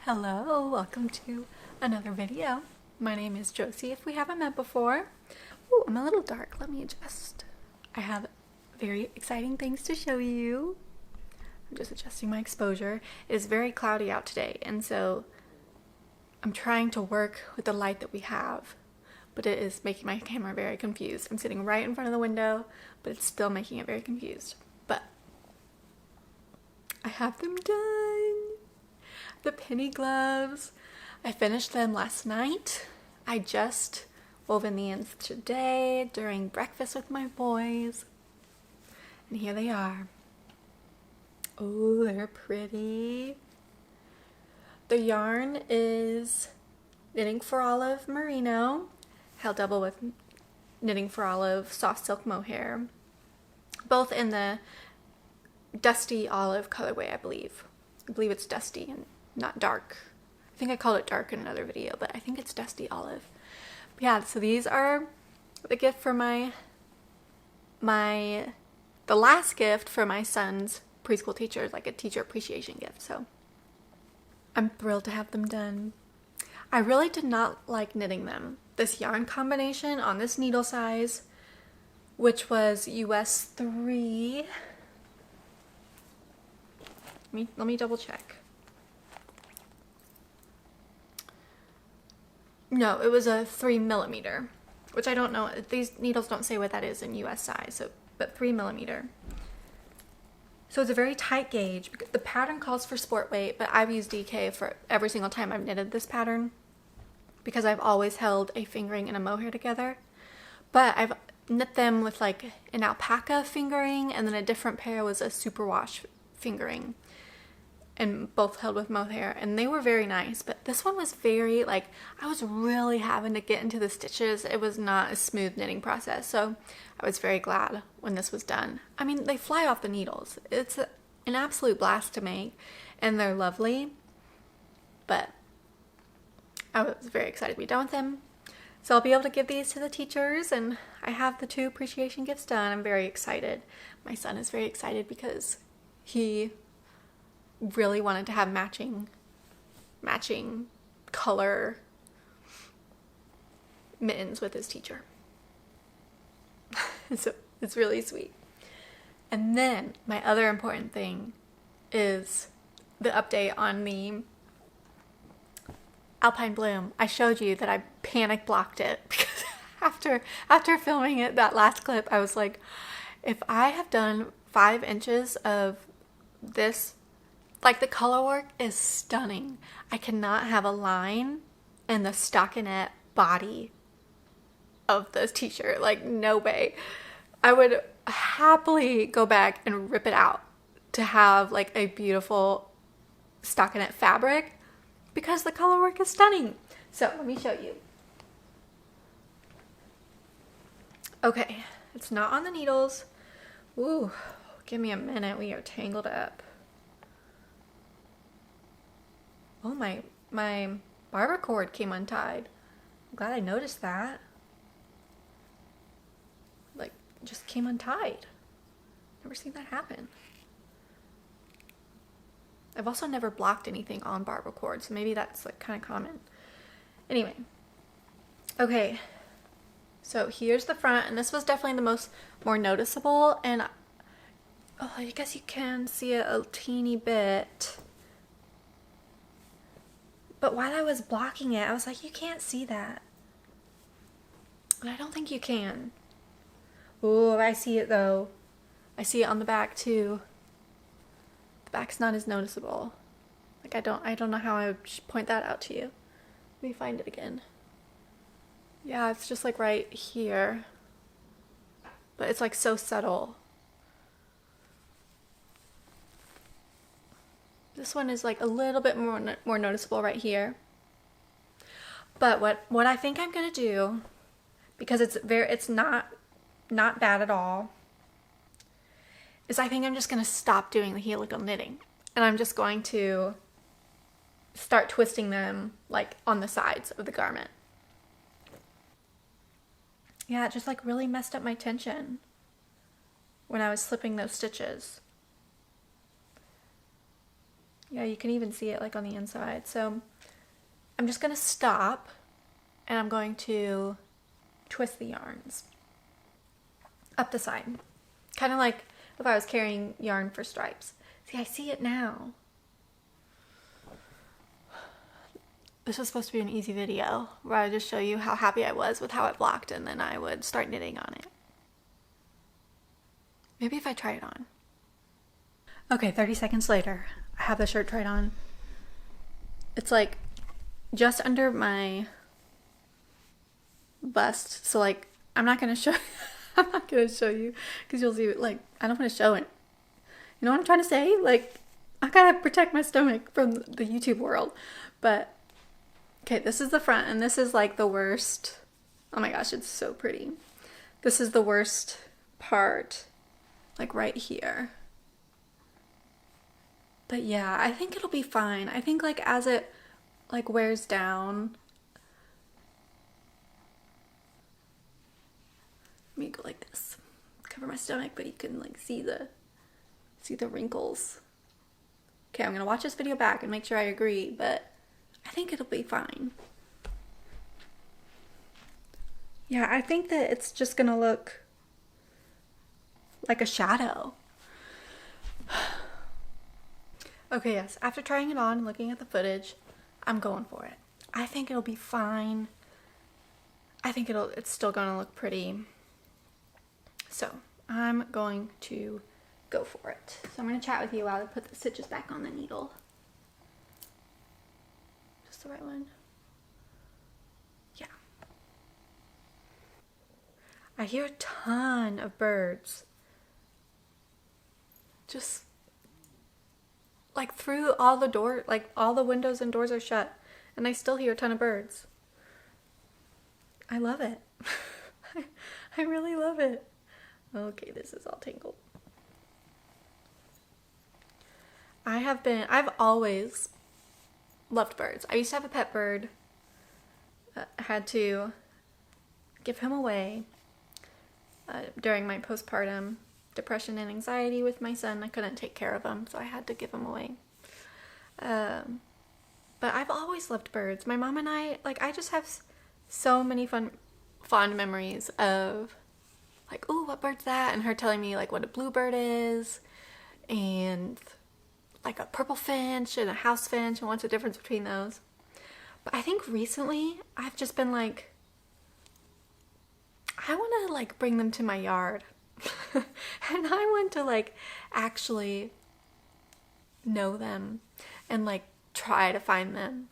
Hello, welcome to another video. My name is Josie, if we haven't met before. Ooh, I'm a little dark, let me adjust. I have very exciting things to show you. I'm just adjusting my exposure. It is very cloudy out today, and so I'm trying to work with the light that we have, but it is making my camera very confused. I'm sitting right in front of the window, but it's still making it very confused. But I have them done. The penny gloves. I finished them last night. I just wove in the ends today during breakfast with my boys. And here they are. Oh, they're pretty. The yarn is Knitting for Olive Merino, held double with Knitting for Olive soft silk mohair, both in the dusty olive colorway, I believe. I believe it's dusty and not dark. I think I called it dark in another video, but I think it's dusty olive. But yeah, so these are the gift for the last gift for my son's preschool teacher, like a teacher appreciation gift. So I'm thrilled to have them done. I really did not like knitting them. This yarn combination on this needle size, which was US 3. Let me double check. No, it was a 3mm, which I don't know. These needles don't say what that is in US size, but 3mm. So it's a very tight gauge. The pattern calls for sport weight, but I've used DK for every single time I've knitted this pattern because I've always held a fingering and a mohair together. But I've knit them with like an alpaca fingering, and then a different pair was a superwash fingering, and both held with mohair, and they were very nice. But this one was very, like, I was really having to get into the stitches. It was not a smooth knitting process, so I was very glad when this was done. I mean, they fly off the needles. It's an absolute blast to make, and they're lovely, but I was very excited to be done with them. So I'll be able to give these to the teachers, and I have the 2 appreciation gifts done. I'm very excited. My son is very excited because he really wanted to have matching color mittens with his teacher. So it's really sweet. And then my other important thing is the update on the Alpine Bloom. I showed you that I panic blocked it because after filming it, that last clip, I was like, if I have done 5 inches of this, like, the color work is stunning. I cannot have a line in the stockinette body of this t-shirt. Like, no way. I would happily go back and rip it out to have like a beautiful stockinette fabric because the color work is stunning. So let me show you. Okay, it's not on the needles. Ooh, give me a minute. We are tangled up. Oh, my barber cord came untied. I'm glad I noticed that. Like, just came untied. Never seen that happen. I've also never blocked anything on barber cord, so maybe that's like kind of common. Anyway. Okay. So here's the front, and this was definitely the more noticeable, and oh, I guess you can see it a teeny bit. But while I was blocking it, I was like, you can't see that. And I don't think you can. Oh, I see it though. I see it on the back too. The back's not as noticeable. Like, I don't know how I would point that out to you. Let me find it again. Yeah, it's just like right here. But it's like so subtle. This one is like a little bit more noticeable right here. But what I think I'm gonna do, because it's not bad at all, is I think I'm just gonna stop doing the helical knitting, and I'm just going to start twisting them like on the sides of the garment. Yeah, it just like really messed up my tension when I was slipping those stitches. Yeah, you can even see it like on the inside. So I'm just gonna stop and I'm going to twist the yarns up the side. Kind of like if I was carrying yarn for stripes. See, I see it now. This was supposed to be an easy video where I just show you how happy I was with how it blocked and then I would start knitting on it. Maybe if I try it on. Okay, 30 seconds later, I have the shirt tried on. It's like just under my bust. So like, I'm not gonna show I'm not gonna show you because you'll see it. Like, I don't want to show it. You know what I'm trying to say? Like, I gotta protect my stomach from the YouTube world. But okay, this is the front, and this is like the worst. Oh my gosh, it's so pretty. This is the worst part, like right here. But yeah, I think it'll be fine. I think like as it like wears down. Let me go like this. Cover my stomach, but you can like see the wrinkles. Okay, I'm gonna watch this video back and make sure I agree, but I think it'll be fine. Yeah, I think that it's just gonna look like a shadow. Okay, yes, after trying it on and looking at the footage, I'm going for it. I think it'll be fine. I think it's still gonna look pretty. So, I'm going to go for it. So I'm gonna chat with you while I put the stitches back on the needle. Just the right one. Yeah. I hear a ton of birds. Just like through all the door, like all the windows and doors are shut, and I still hear a ton of birds. I love it. I really love it. Okay, this is all tangled. I've always loved birds. I used to have a pet bird. I had to give him away during my postpartum depression and anxiety with my son. I couldn't take care of him, so I had to give him away. But I've always loved birds. My mom and I just have so many fond memories of like, ooh, what bird's that? And her telling me like what a bluebird is, and like a purple finch and a house finch, and what's the difference between those. But I think recently I've just been like, I want to like bring them to my yard. And I want to like actually know them and like try to find them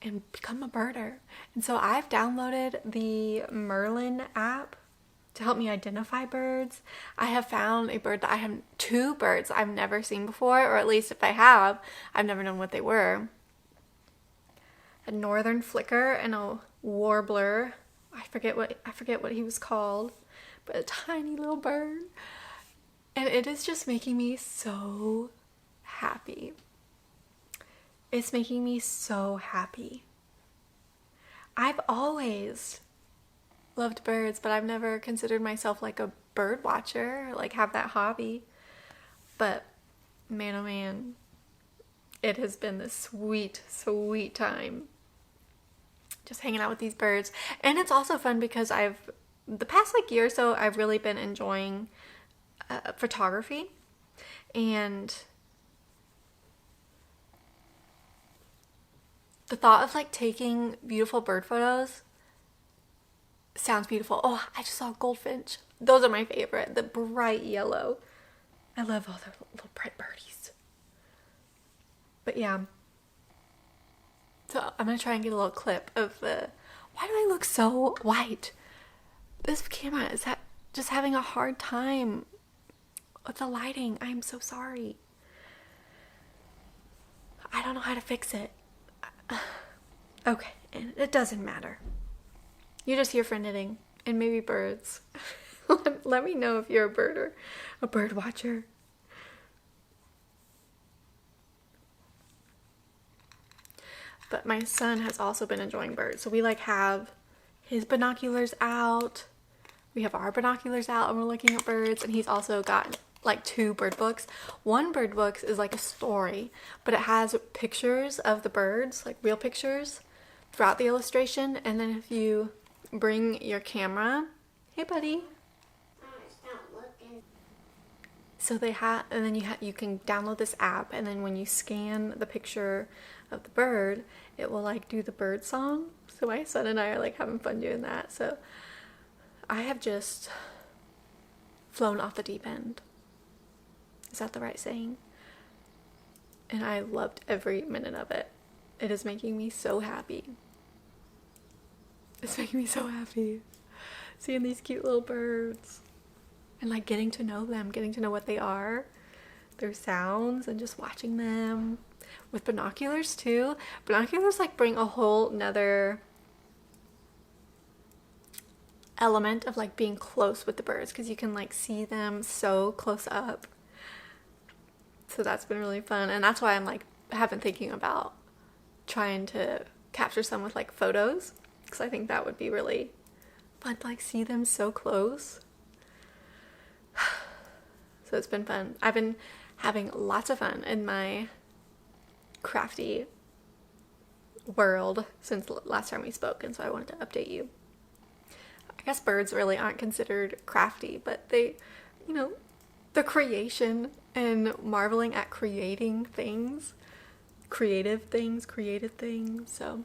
and become a birder. And so I've downloaded the Merlin app to help me identify birds. I have found a bird that I have two birds I've never seen before, or at least if I have, I've never known what they were. A northern flicker and a warbler. I forget what he was called, but a tiny little bird. And it is just making me so happy. It's making me so happy. I've always loved birds, but I've never considered myself like a bird watcher, like have that hobby. But man, oh man, it has been this sweet, sweet time just hanging out with these birds. And it's also fun because the past like year or so, I've really been enjoying photography, and the thought of like taking beautiful bird photos sounds beautiful. Oh, I just saw a goldfinch. Those are my favorite, the bright yellow. I love all the little bright birdies. But yeah, so I'm gonna try and get a little clip of why do I look so white? This camera is just having a hard time with the lighting. I am so sorry. I don't know how to fix it. Okay, and it doesn't matter. You're just here for knitting and maybe birds. Let me know if you're a birder, a bird watcher. But my son has also been enjoying birds. So we like have his binoculars out. We have our binoculars out and we're looking at birds. And he's also got like 2 bird books. One bird book is like a story, but it has pictures of the birds, like real pictures throughout the illustration. And then if you bring your camera, hey buddy. So they have, and then you can download this app, and then when you scan the picture of the bird, it will like do the bird song. So my son and I are like having fun doing that. So I have just flown off the deep end. Is that the right saying? And I loved every minute of it. It is making me so happy. It's making me so happy. Seeing these cute little birds. And like getting to know them, getting to know what they are, their sounds, and just watching them. With binoculars too. Binoculars like bring a whole nother element of like being close with the birds, because you can like see them so close up. So that's been really fun, and that's why I'm like have been thinking about trying to capture some with like photos, because I think that would be really fun to like see them so close. So it's been fun. I've been having lots of fun in my crafty world since last time we spoke, and so I wanted to update you. I guess birds really aren't considered crafty, but they, you know, the creation and marveling at creating things, creative things, created things. So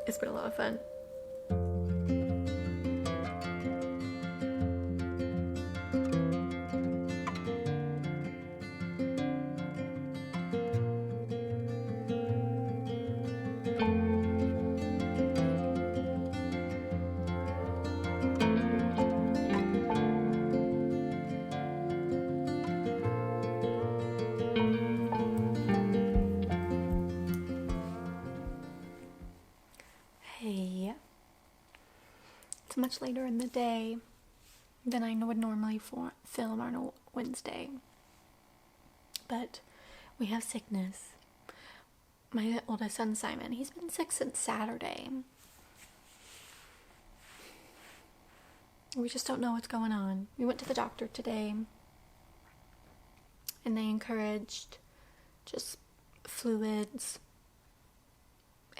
it's been a lot of fun. Hey, it's much later in the day than I would normally film on a Wednesday, but we have sickness. My oldest son Simon, he's been sick since Saturday. We just don't know what's going on. We went to the doctor today, and they encouraged just fluids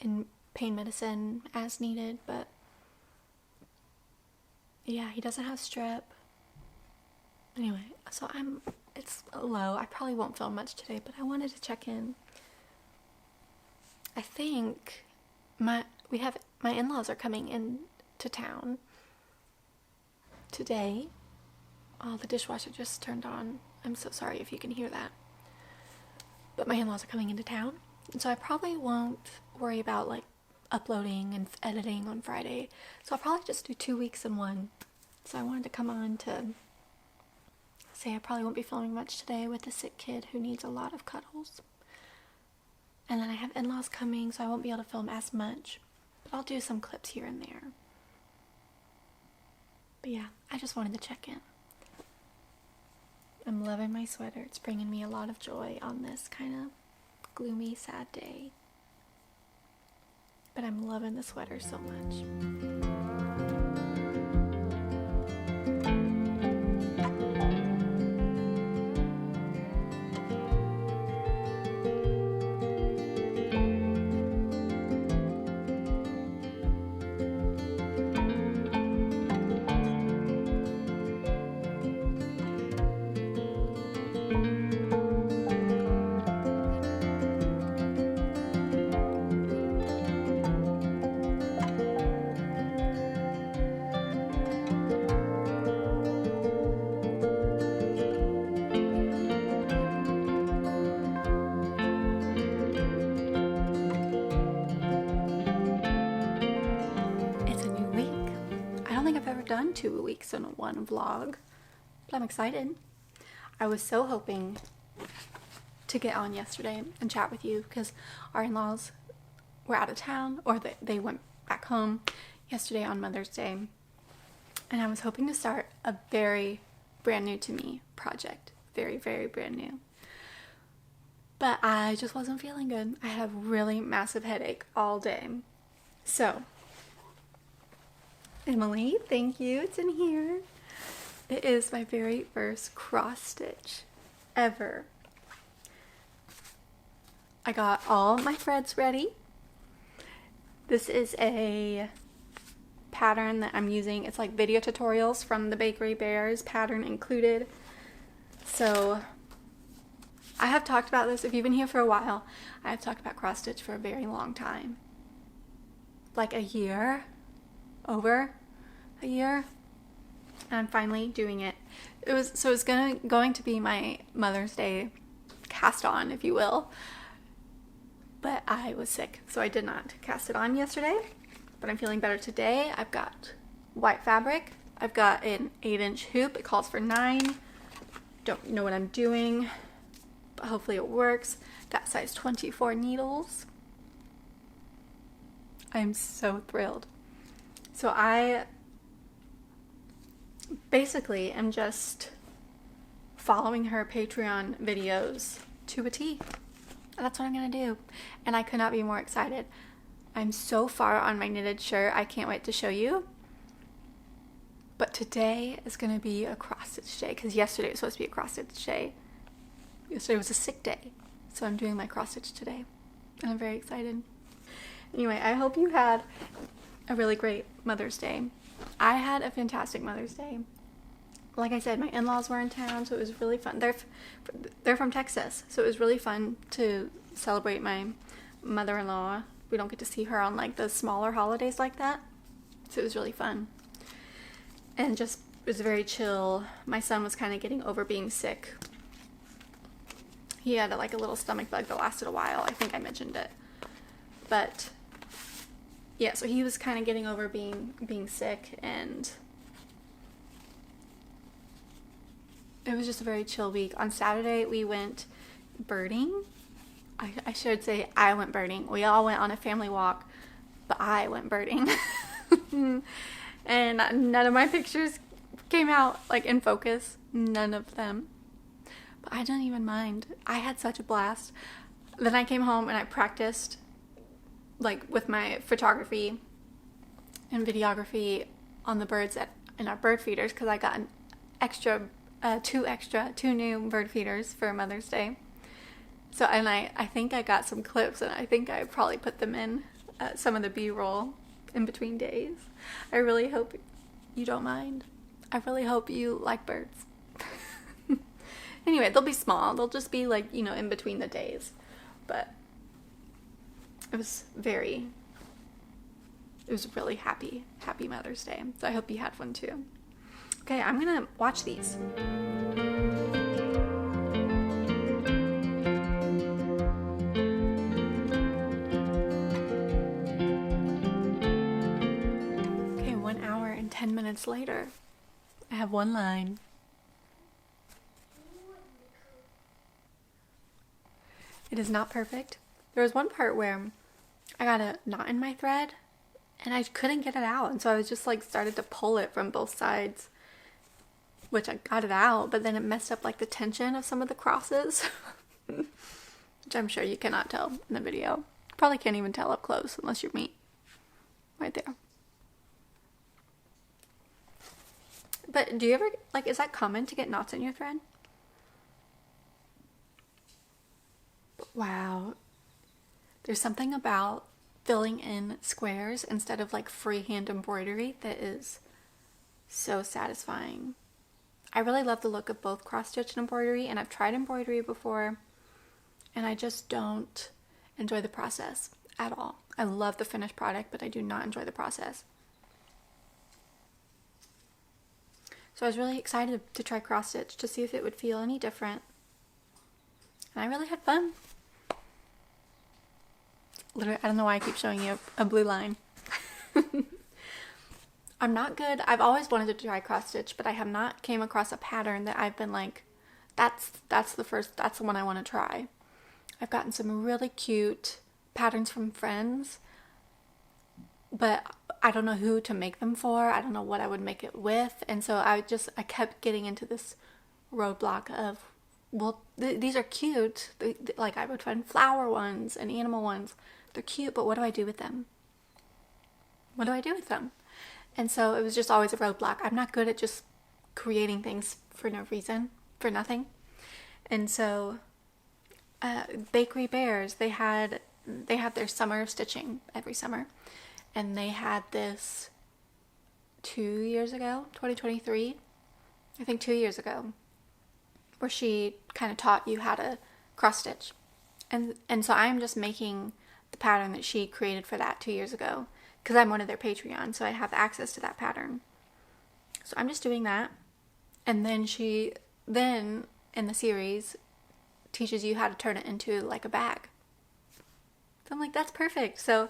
and pain medicine as needed, but yeah, he doesn't have strep. Anyway, so it's low. I probably won't film much today, but I wanted to check in. I think my in-laws are coming into town today. Oh, the dishwasher just turned on. I'm so sorry if you can hear that. But my in-laws are coming into town, and so I probably won't worry about like uploading and editing on Friday. So I'll probably just do 2 weeks in one. So I wanted to come on to say I probably won't be filming much today with a sick kid who needs a lot of cuddles. And then I have in-laws coming, so I won't be able to film as much. But I'll do some clips here and there. But yeah, I just wanted to check in. I'm loving my sweater. It's bringing me a lot of joy on this kind of gloomy, sad day. But I'm loving the sweater so much. Done 2 weeks in one vlog, but I'm excited. I was so hoping to get on yesterday and chat with you because our in-laws were out of town, or they went back home yesterday on Mother's Day, and I was hoping to start a very brand new to me project. Very, very brand new. But I just wasn't feeling good. I had a really massive headache all day. So Emily, thank you. It's in here. It is my very first cross stitch ever. I got all my threads ready. This is a pattern that I'm using. It's like video tutorials from the Bakery Bears, pattern included. So I have talked about this. If you've been here for a while, I have talked about cross stitch for a very long time. Like a year, over a year. And I'm finally doing it. It's going to be my Mother's Day cast on, if you will. But I was sick, so I did not cast it on yesterday. But I'm feeling better today. I've got white fabric. I've got an 8-inch hoop. It calls for 9. Don't know what I'm doing, but hopefully it works. Got size 24 needles. I'm so thrilled. So I basically am just following her Patreon videos to a T. That's what I'm gonna do. And I could not be more excited. I'm so far on my knitted shirt. I can't wait to show you. But today is gonna be a cross stitch day because yesterday was supposed to be a cross stitch day. Yesterday was a sick day. So I'm doing my cross stitch today. And I'm very excited. Anyway, I hope you had a really great Mother's Day. I had a fantastic Mother's Day. Like I said, my in-laws were in town, so it was really fun. They're from Texas, so it was really fun to celebrate my mother-in-law. We don't get to see her on like the smaller holidays like that, so it was really fun. And just it was very chill. My son was kind of getting over being sick. He had like a little stomach bug that lasted a while. I think I mentioned it, but yeah, so he was kind of getting over being sick, and it was just a very chill week. On Saturday, we went birding. I should say I went birding. We all went on a family walk, but I went birding. And none of my pictures came out like in focus. None of them. But I don't even mind. I had such a blast. Then I came home and I practiced like with my photography and videography on the birds in our bird feeders, because I got an two new bird feeders for Mother's Day. So, and I think I got some clips, and I think I probably put them in some of the B-roll in between days. I really hope you don't mind. I really hope you like birds. Anyway, they'll be small. They'll just be like, you know, in between the days. But it was really happy Mother's Day. So I hope you had one too. Okay, I'm gonna watch these. Okay, 1 hour and 10 minutes later. I have one line. It is not perfect. There was one part where I got a knot in my thread and I couldn't get it out. And so I was just like started to pull it from both sides, which I got it out, but then it messed up like the tension of some of the crosses, which I'm sure you cannot tell in the video. Probably can't even tell up close unless you're me. Right there. But do you ever, like, is that common to get knots in your thread? Wow. There's something about filling in squares instead of like freehand embroidery that is so satisfying. I really love the look of both cross stitch and embroidery, and I've tried embroidery before and I just don't enjoy the process at all. I love the finished product, but I do not enjoy the process. So I was really excited to try cross stitch to see if it would feel any different. And I really had fun. Literally, I don't know why I keep showing you a blue line. I'm not good. I've always wanted to try cross stitch, but I have not came across a pattern that I've been like, that's the one I want to try. I've gotten some really cute patterns from friends, but I don't know who to make them for. I don't know what I would make it with. And so I kept getting into this roadblock of, well, these are cute. Like I would find flower ones and animal ones. They're cute, but what do I do with them? What do I do with them? And so it was just always a roadblock. I'm not good at just creating things for no reason, for nothing. And so Bakery Bears, they have their summer of stitching every summer, and they had this 2 years ago, 2023, I think 2 years ago, where she kind of taught you how to cross stitch. And so I'm just making the pattern that she created for that 2 years ago, because I'm one of their Patreon, so I have access to that pattern. So I'm just doing that. And then she in the series teaches you how to turn it into like a bag. So I'm like, that's perfect. So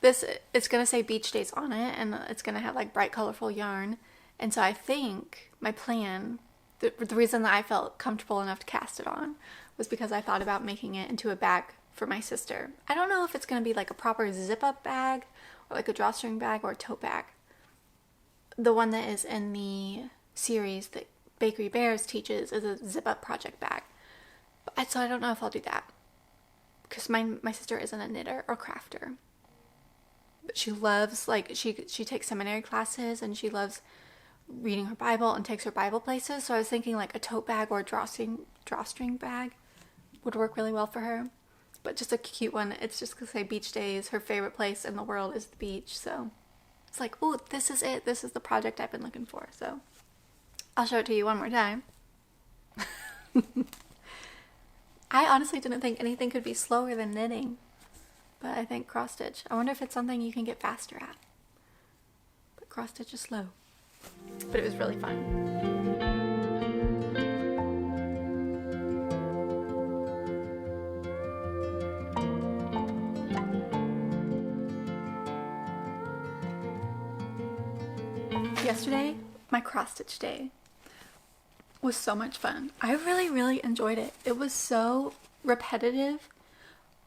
it's going to say beach days on it, and it's going to have like bright colorful yarn. And so I think my plan, the reason that I felt comfortable enough to cast it on, was because I thought about making it into a bag for my sister. I don't know if it's going to be like a proper zip up bag or like a drawstring bag or a tote bag. The one that is in the series that Bakery Bears teaches is a zip up project bag. So I don't know if I'll do that, because my sister isn't a knitter or crafter. But she loves, like, she takes seminary classes, and she loves reading her Bible and takes her Bible places. So I was thinking like a tote bag or a drawstring bag would work really well for her. But just a cute one. It's just going to say beach days. Her favorite place in the world is the beach. So it's like, oh, this is it. This is the project I've been looking for. So I'll show it to you one more time. I honestly didn't think anything could be slower than knitting. But I think cross stitch. I wonder if it's something you can get faster at. But cross stitch is slow. But it was really fun. Yesterday, my cross stitch day was so much fun. I really, really enjoyed it. It was so repetitive,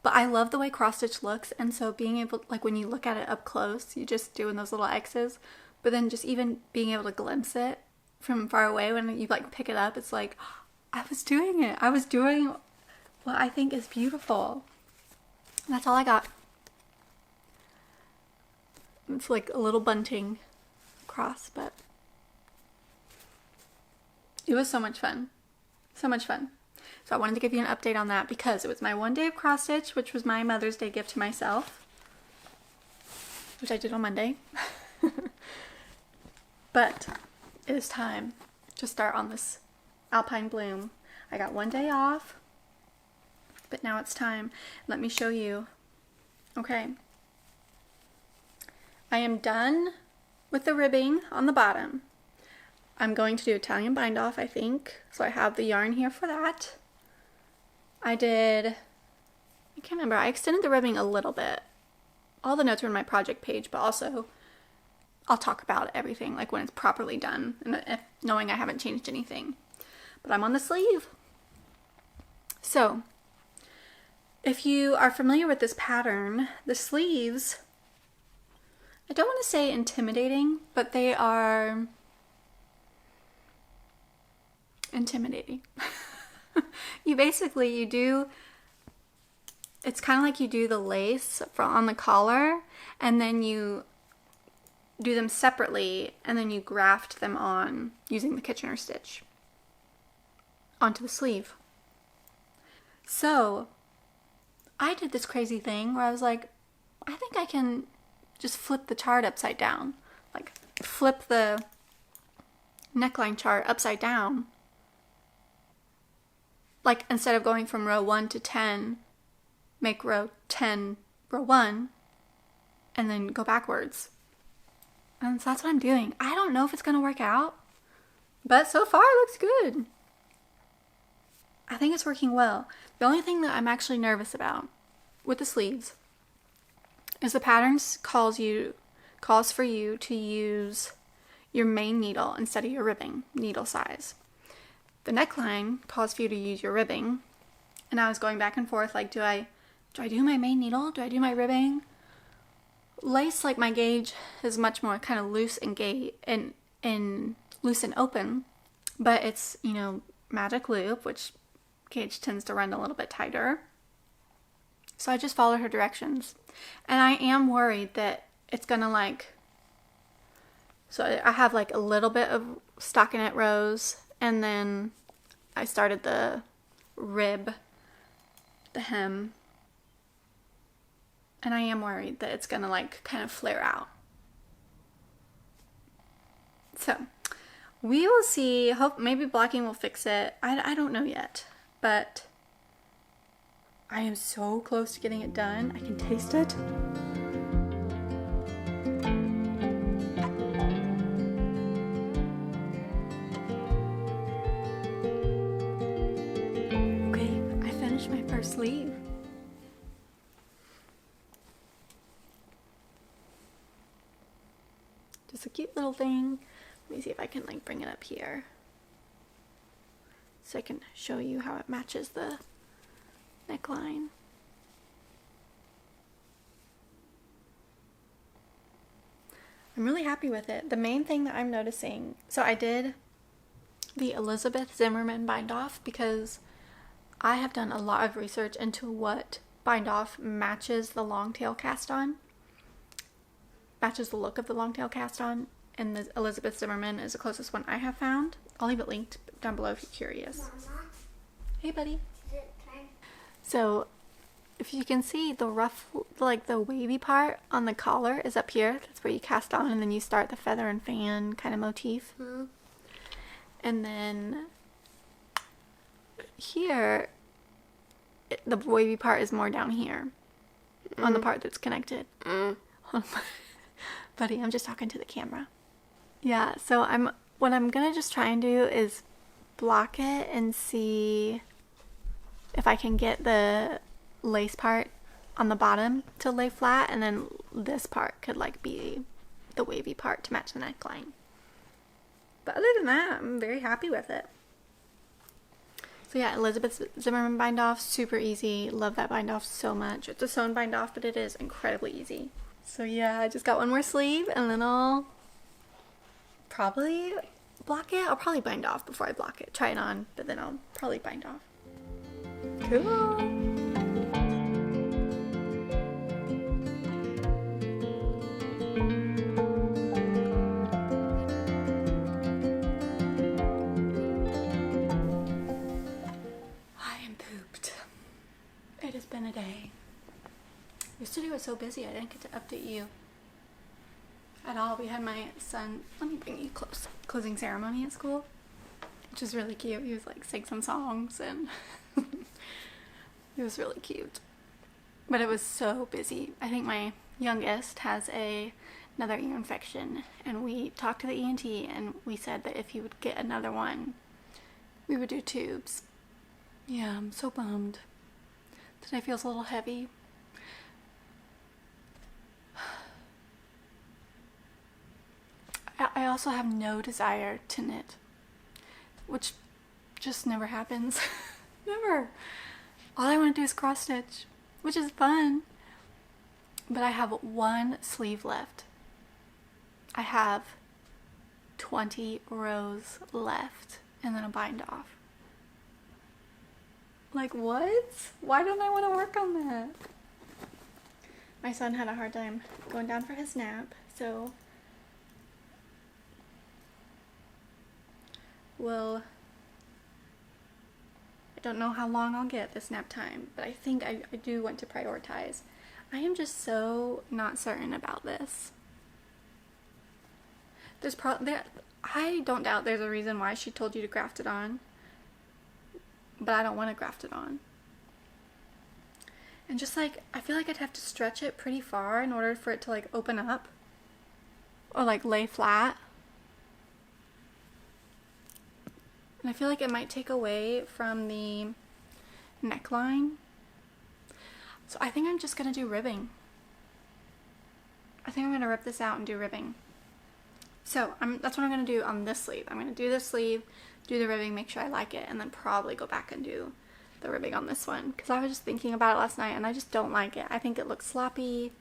but I love the way cross stitch looks. And so being able, like when you look at it up close, you just doing those little X's. But then just even being able to glimpse it from far away when you like pick it up, it's like, I was doing it. I was doing what I think is beautiful. And that's all I got. It's like a little bunting cross, but it was so much fun. So much fun. So I wanted to give you an update on that because it was my one day of cross stitch, which was my Mother's Day gift to myself, which I did on Monday. But it is time to start on this Alpine Bloom. I got one day off, but now it's time. Let me show you. Okay. I am done with the ribbing on the bottom. I'm going to do Italian bind off, I think. So I have the yarn here for that. I can't remember, I extended the ribbing a little bit. All the notes are in my project page, but also I'll talk about everything like when it's properly done, and knowing I haven't changed anything. But I'm on the sleeve. So if you are familiar with this pattern, the sleeves, I don't want to say intimidating, but they are intimidating. It's kind of like you do the lace on the collar, and then you do them separately, and then you graft them on using the Kitchener stitch onto the sleeve. So I did this crazy thing where I was like, I think I can just flip the chart upside down. Like flip the neckline chart upside down. Like instead of going from row 1 to 10, make row 10 row 1, and then go backwards. And so that's what I'm doing. I don't know if it's going to work out, but so far it looks good. I think it's working well. The only thing that I'm actually nervous about with the sleeves is the patterns calls for you to use your main needle instead of your ribbing needle size. The neckline calls for you to use your ribbing, and I was going back and forth like, do I do my main needle? Do I do my ribbing? Lace, like my gauge, is much more kind of loose and loose and open, but it's, magic loop, which gauge tends to run a little bit tighter. So I just followed her directions, and I am worried that it's gonna so I have like a little bit of stockinette rows, and then I started the rib, the hem, and I am worried that it's gonna like kind of flare out. So we will see. Hope maybe blocking will fix it. I don't know yet, but I am so close to getting it done. I can taste it. Okay, I finished my first sleeve. Just a cute little thing. Let me see if I can like bring it up here so I can show you how it matches the neckline. I'm really happy with it. The main thing that I'm noticing, so I did the Elizabeth Zimmerman bind off because I have done a lot of research into what bind off matches the long tail cast on, matches the look of the long tail cast on, and the Elizabeth Zimmerman is the closest one I have found. I'll leave it linked down below if you're curious. Mama, hey buddy. is it time? So if you can see, the rough, like the wavy part on the collar is up here. That's where you cast on, and then you start the feather and fan kind of motif. Hmm. And then here, the wavy part is more down here on the part that's connected. Buddy, I'm just talking to the camera. Yeah, so what I'm gonna just try and do is block it and see if I can get the lace part on the bottom to lay flat, and then this part could like be the wavy part to match the neckline. But other than that, I'm very happy with it. So yeah, Elizabeth Zimmerman bind off, super easy. Love that bind off so much. It's a sewn bind off, but it is incredibly easy. So yeah, I just got one more sleeve, and then I'll probably block it. I'll probably bind off before I block it. Try it on, but then I'll probably bind off. Cool. It has been a day. Yesterday was so busy I didn't get to update you at all. We had my son, let me bring you close, closing ceremony at school, which is really cute. He was like sang some songs and it was really cute. But it was so busy. I think my youngest has another ear infection, and we talked to the ENT and we said that if he would get another one, we would do tubes. Yeah, I'm so bummed. Today feels a little heavy. I also have no desire to knit, which just never happens. Never. All I want to do is cross stitch, which is fun. But I have one sleeve left. I have 20 rows left, and then a bind off. Like, what? Why don't I want to work on that? My son had a hard time going down for his nap, so I don't know how long I'll get this nap time, but I think I do want to prioritize. I am just so not certain about this. I don't doubt there's a reason why she told you to graft it on, but I don't want to graft it on. And just like, I feel like I'd have to stretch it pretty far in order for it to like open up or like lay flat. And I feel like it might take away from the neckline. So I think I'm just going to do ribbing. I think I'm going to rip this out and do ribbing. So that's what I'm going to do on this sleeve. I'm going to do this sleeve, do the ribbing, make sure I like it, and then probably go back and do the ribbing on this one. Because I was just thinking about it last night and I just don't like it. I think it looks sloppy.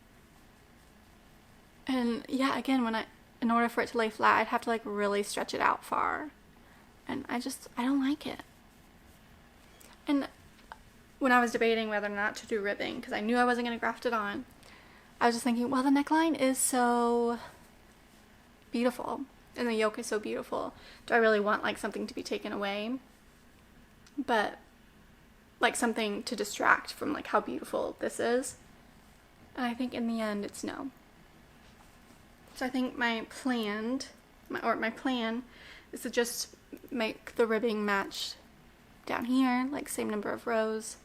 And yeah, again, in order for it to lay flat, I'd have to like really stretch it out far. And I don't like it. And when I was debating whether or not to do ribbing, because I knew I wasn't going to graft it on, I was just thinking, well, the neckline is so beautiful. and the yoke is so beautiful. Do I really want like something to be taken away? But like something to distract from like how beautiful this is. And I think in the end it's no. So I think my plan is to just make the ribbing match down here, like same number of rows.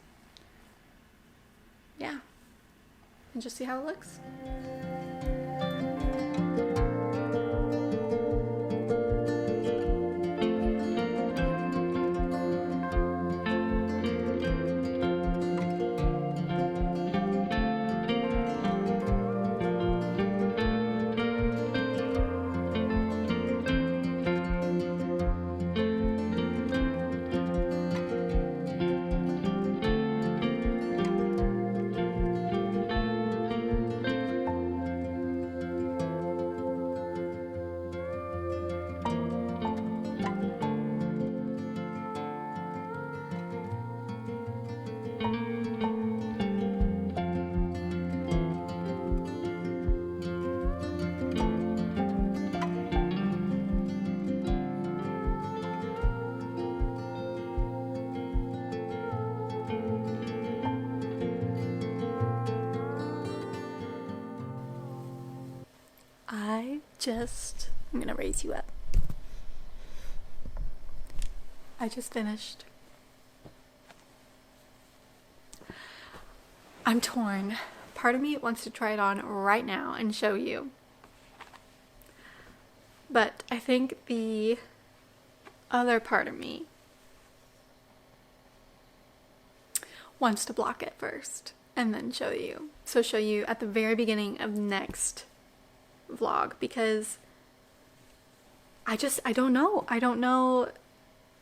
Yeah. And just see how it looks. I'm gonna raise you up. I just finished. I'm torn. Part of me wants to try it on right now and show you. But I think the other part of me wants to block it first and then show you. So show you at the very beginning of next vlog, because I don't know. I don't know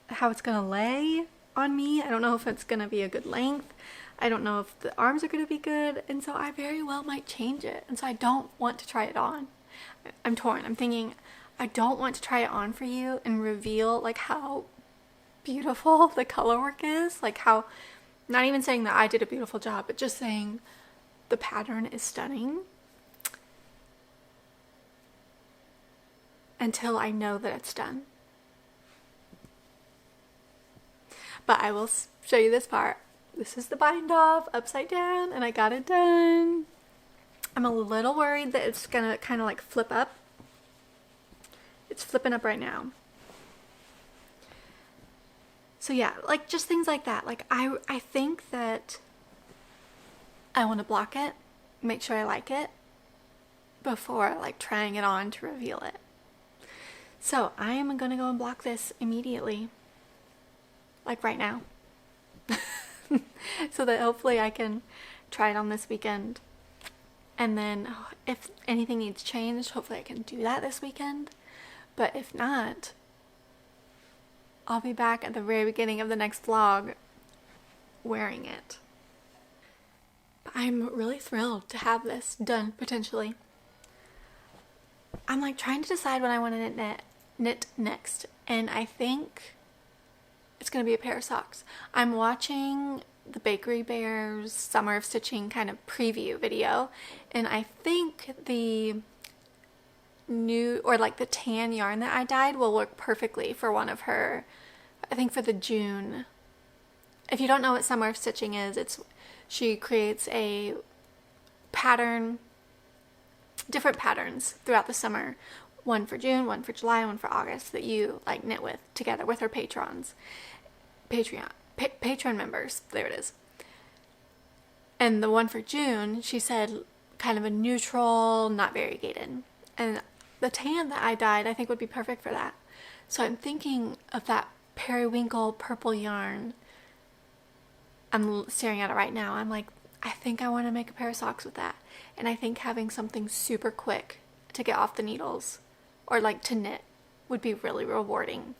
how it's gonna lay on me. I don't know if it's gonna be a good length. I don't know if the arms are gonna be good, and so I very well might change it. And so I don't want to try it on. I'm torn. I'm thinking I don't want to try it on for you and reveal like how beautiful the color work is, like how, not even saying that I did a beautiful job, but just saying the pattern is stunning, until I know that it's done. But I will show you this part. This is the bind off upside down, and I got it done. I'm a little worried that it's gonna kind of like flip up. It's flipping up right now. So yeah, like just things like that. Like I think that I want to block it, make sure I like it, before like trying it on to reveal it. So I am gonna go and block this immediately, like right now, so that hopefully I can try it on this weekend. And then if anything needs changed, hopefully I can do that this weekend. But if not, I'll be back at the very beginning of the next vlog wearing it. But I'm really thrilled to have this done, potentially. I'm like trying to decide what I want to knit next, and I think it's going to be a pair of socks. I'm watching the Bakery Bears Summer of Stitching kind of preview video, and I think the new, or like the tan yarn that I dyed will work perfectly for one of her, I think for the June. If you don't know what Summer of Stitching is, she creates a pattern, different patterns throughout the summer, one for June, one for July, one for August, that you like knit with together with her patron members. There it is. And the one for June, she said kind of a neutral, not variegated. And the tan that I dyed I think would be perfect for that. So I'm thinking of that periwinkle purple yarn. I'm staring at it right now. I'm like, I think I want to make a pair of socks with that. And I think having something super quick to get off the needles or like to knit would be really rewarding.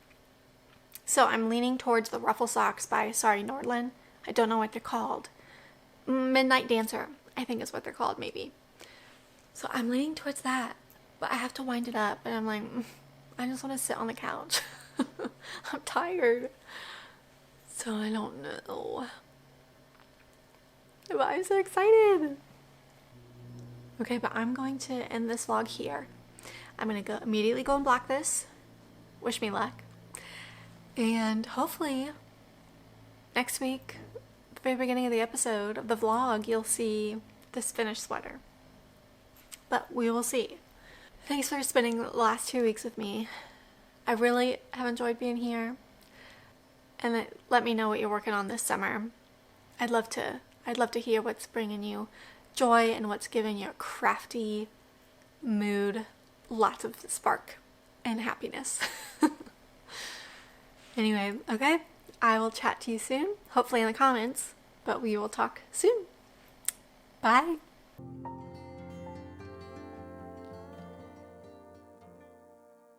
So I'm leaning towards the Ruffle Socks by Sari Nordlund. I don't know what they're called. Midnight Dancer, I think is what they're called, maybe. So I'm leaning towards that, but I have to wind it up, and I'm like, I just want to sit on the couch. I'm tired. So I don't know. But I'm so excited. Okay, but I'm going to end this vlog here. I'm going to immediately go and block this. wish me luck. And hopefully next week, at the very beginning of the episode of the vlog, you'll see this finished sweater. But we will see. Thanks for spending the last 2 weeks with me. I really have enjoyed being here. And let me know what you're working on this summer. I'd love to hear what's bringing you joy and what's giving your crafty mood lots of spark and happiness. Anyway, okay, I will chat to you soon, hopefully in the comments, but we will talk soon. Bye.